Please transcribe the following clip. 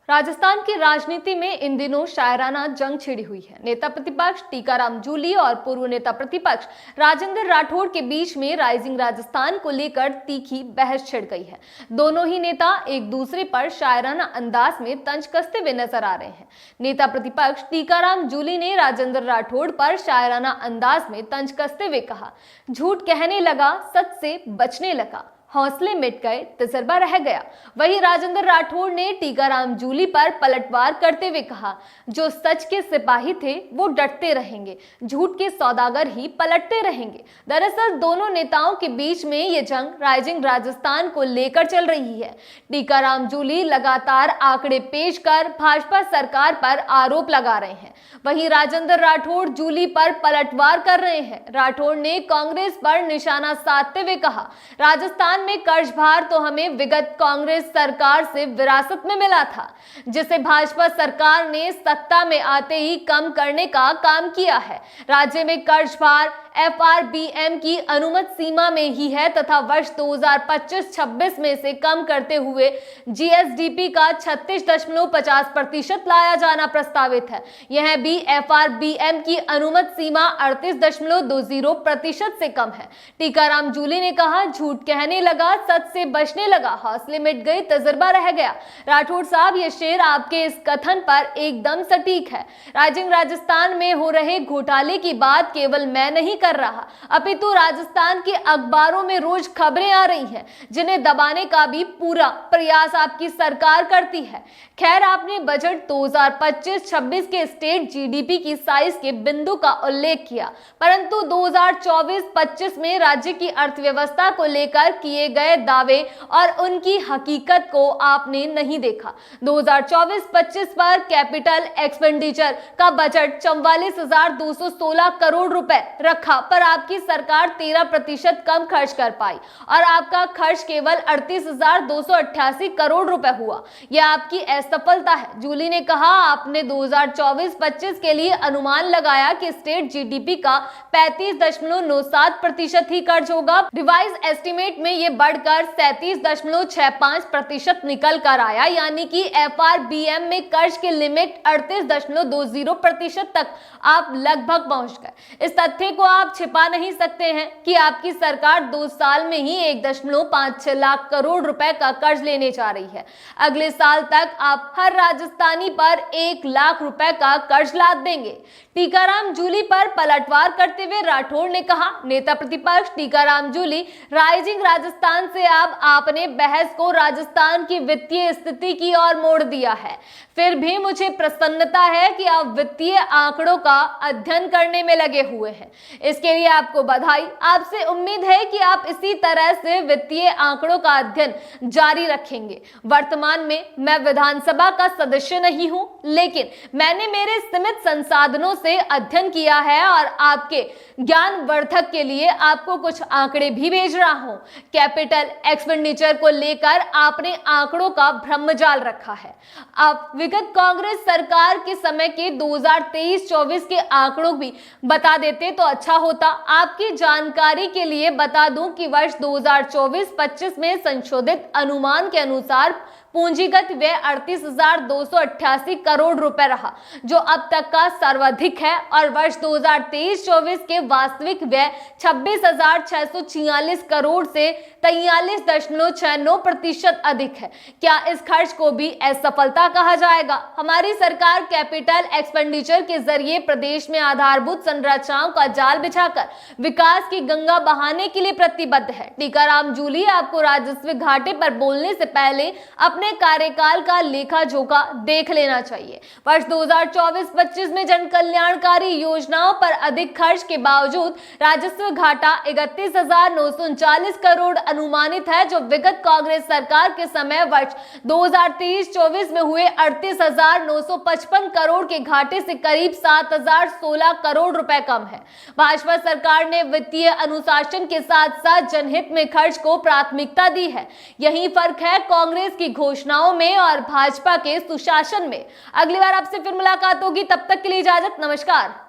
राजस्थान की राजनीति में इन दिनों शायराना जंग छिड़ी हुई है। नेता प्रतिपक्ष टीकाराम जूली और पूर्व नेता प्रतिपक्ष राजेंद्र राठौड़ के बीच में राइजिंग राजस्थान को लेकर तीखी बहस छिड़ गई है। दोनों ही नेता एक दूसरे पर शायराना अंदाज में तंज कसते हुए नजर आ रहे हैं। नेता प्रतिपक्ष टीकाराम जूली ने राजेंद्र राठौड़ पर शायराना अंदाज में तंज कसते हुए कहा, झूठ कहने लगा, सच से बचने लगा, हौसले मिट गए, तजर्बा रह गया। वहीं राजेंद्र राठौड़ ने टीकाराम जूली पर पलटवार करते हुए कहा, जो सच के सिपाही थे वो डटते रहेंगे, झूठ के सौदागर ही पलटते रहेंगे। दरअसल दोनों नेताओं के बीच में ये जंग राइजिंग राजस्थान को लेकर चल रही है। टीकाराम जूली लगातार आंकड़े पेश कर भाजपा सरकार पर आरोप लगा रहे हैं, वहीं राजेंद्र राठौड़ जूली पर पलटवार कर रहे हैं। राठौड़ ने कांग्रेस पर निशाना साधते हुए कहा, राजस्थान में कर्ज भार तो हमें विगत कांग्रेस सरकार से विरासत में मिला था, जिसे भाजपा सरकार ने सत्ता में आते ही कम करने का काम किया है। राज्य में कर्ज भार FRBM की अनुमत सीमा में ही है तथा वर्ष 2025-26 में से कम करते हुए GSDP का 36.50% लाया जाना प्रस्तावित है। यह भी FRBM की अनुमत सीमा 38.20% से कम है। टीकाराम जूली ने कहा, झूठ कहने लगा, सच से बचने लगा, हौसले मिट गए, तजर्बा रह गया। राठौड़ साहब, ये शेर आपके इस कथन पर एकदम सटीक है। राइजिंग राजस्थान में हो रहे घोटाले की बात केवल मैं नहीं कर रहा, अपितु राजस्थान के अखबारों में रोज खबरें आ रही हैं, जिन्हें दबाने का भी पूरा प्रयास आपकी सरकार करती है। खैर, आपने बजट 2025-26 के स्टेट GDP की साइज के बिंदु का उल्लेख किया, परंतु 2024-25 में राज्य की अर्थव्यवस्था को लेकर किए गए दावे और उनकी हकीकत को आपने नहीं देखा। 2024-25 पर कैपिटल एक्सपेंडिचर का बजट 44,216 करोड़ रुपए रखा, पर आपकी सरकार 13% कम खर्च कर पाई और आपका खर्च केवल 38,288 करोड़ रुपए हुआ। यह आपकी असफलता है। जूली ने कहा, आपने 2024-25 के लिए अनुमान लगाया कि स्टेट GDP का 35.97% ही कर्ज होगा। रिवाइज एस्टिमेट में यह बढ़कर 37.65% निकल कर आया, यानी कि FRBM में कर्ज की लिमिट 38.20% तक आप लगभग पहुंच गए। इस तथ्य को आप छिपा नहीं सकते हैं कि आपकी सरकार 2 साल में ही 1.56 लाख करोड़ रुपए का कर्ज लेने जा रही है। अगले साल तक आप हर राजस्थानी पर 1 लाख रुपए का कर्ज लाद देंगे। टीकाराम जूली पर पलटवार करते हुए राठौड़ ने कहा, नेता प्रतिपक्ष टीकाराम जूली, राइजिंग राजस्थान से अब आपने बहस को राजस्थान की वित्तीय स्थिति की ओर मोड़ दिया है। फिर भी मुझे प्रसन्नता है कि आप वित्तीय आंकड़ों का अध्ययन करने में लगे हुए हैं। इसके लिए आपको बधाई। आपसे उम्मीद है कि आप इसी तरह से वित्तीय आंकड़ों का अध्ययन जारी रखेंगे। वर्तमान में मैं विधानसभा का सदस्य नहीं हूं, लेकिन मैंने मेरे सीमित संसाधनों से अध्ययन किया है और आपके ज्ञानवर्धक के लिए आपको कुछ आंकड़े भी भेज रहा हूं। कैपिटल एक्सपेंडिचर को लेकर आपने आंकड़ों का ब्रह्मजाल रखा है। आप विगत कांग्रेस सरकार के समय के 2023-24 के आंकड़ों भी बता देते तो अच्छा होता। आपकी जानकारी के लिए बता दूं कि वर्ष 2024-25 में संशोधित अनुमान के अनुसार पूंजीगत व्यय 38,288 करोड़ रुपए रहा, जो अब तक का सर्वाधिक है, और वर्ष 2023-24 के वास्तविक व्यय 26,646 करोड़ से 43.69% अधिक है। क्या इस खर्च को भी असफलता कहा जाएगा? हमारी सरकार कैपिटल एक्सपेंडिचर के जरिए प्रदेश में आधारभूत संरचनाओं का जाल बिछाकर विकास की गंगा बहाने के लिए प्रतिबद्ध है। टीकाराम जूली, आपको राजस्व घाटे पर बोलने से पहले अपने कार्यकाल का लेखा जोखा देख लेना चाहिए। वर्ष 2024-25 में जन कल्याणकारी योजनाओं पर अधिक खर्च के बावजूद राजस्व घाटा 31,939 करोड़ अनुमानित है, जो विगत कांग्रेस सरकार के समय वर्ष 2023-24 में हुए 38,955 करोड़ के घाटे से करीब 7,016 करोड़ रुपए कम है। भाजपा सरकार ने वित्तीय अनुशासन के साथ साथ जनहित में खर्च को प्राथमिकता दी है। यही फर्क है कांग्रेस की घोषणाओं में और भाजपा के सुशासन में। अगली बार आपसे फिर मुलाकात होगी, तब तक के लिए इजाजत, नमस्कार।